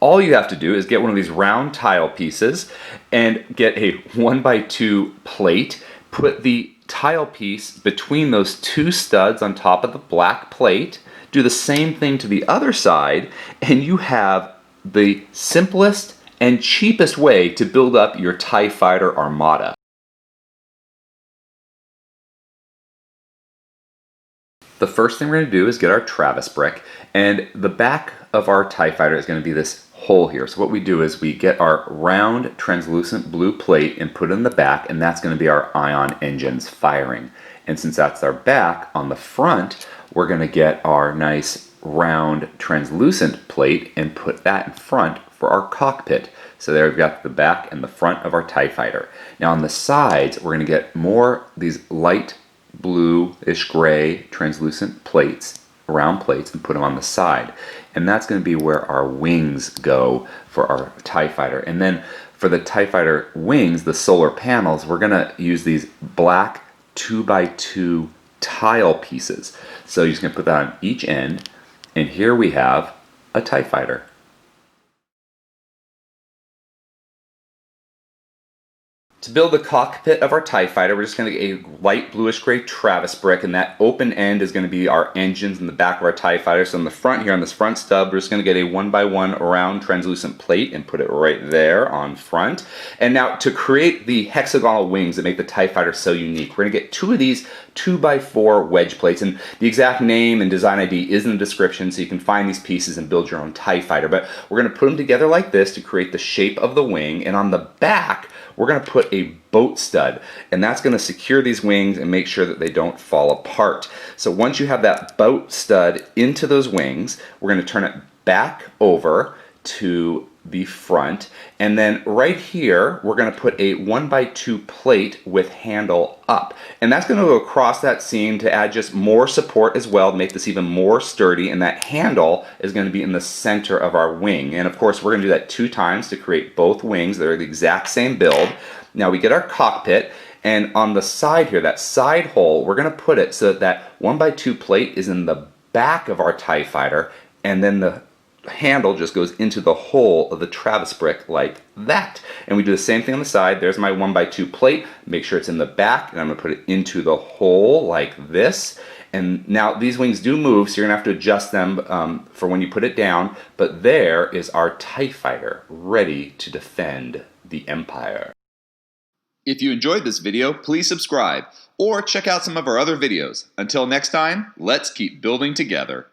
all you have to do is get one of these round tile pieces and get a 1x2 plate, put the tile piece between those two studs on top of the black plate, do the same thing to the other side, and you have the simplest and cheapest way to build up your TIE Fighter Armada. The first thing we're going to do is get our Travis brick, and the back of our TIE Fighter is going to be this hole here. So what we do is we get our round translucent blue plate and put it in the back, and that's going to be our ion engines firing. And since that's our back, on the front we're going to get our nice round translucent plate and put that in front for our cockpit. So there we've got the back and the front of our TIE Fighter. Now on the sides we're going to get more these light bluish gray translucent plates, round plates, and put them on the side. And that's going to be where our wings go for our TIE Fighter. And then for the TIE Fighter wings, the solar panels, we're going to use these black 2x2 tile pieces. So you're just going to put that on each end, and here we have a TIE Fighter. To build the cockpit of our TIE Fighter, we're just going to get a light bluish gray Travis brick, and that open end is going to be our engines in the back of our TIE Fighter. So in the front here, on this front stub, we're just going to get a 1x1 round translucent plate and put it right there on front. And now to create the hexagonal wings that make the TIE Fighter so unique, we're going to get two of these 2x4 wedge plates, and the exact name and design ID is in the description, so you can find these pieces and build your own TIE Fighter. But we're going to put them together like this to create the shape of the wing, and on the back we're going to put a boat stud, and that's going to secure these wings and make sure that they don't fall apart. So once you have that boat stud into those wings, we're going to turn it back over to the front, and then right here we're going to put a 1x2 plate with handle up, and that's going to go across that seam to add just more support as well to make this even more sturdy. And that handle is going to be in the center of our wing, and of course we're going to do that 2 times to create both wings. They're the exact same build. Now we get our cockpit, and on the side here, that side hole, we're going to put it so that that 1x2 plate is in the back of our TIE Fighter, and then the handle just goes into the hole of the Travis brick like that. And we do the same thing on the side. There's my 1x2 plate. Make sure it's in the back, and I'm going to put it into the hole like this. And now these wings do move, so you're going to have to adjust them for when you put it down. But there is our TIE Fighter ready to defend the Empire. If you enjoyed this video, please subscribe or check out some of our other videos. Until next time, let's keep building together.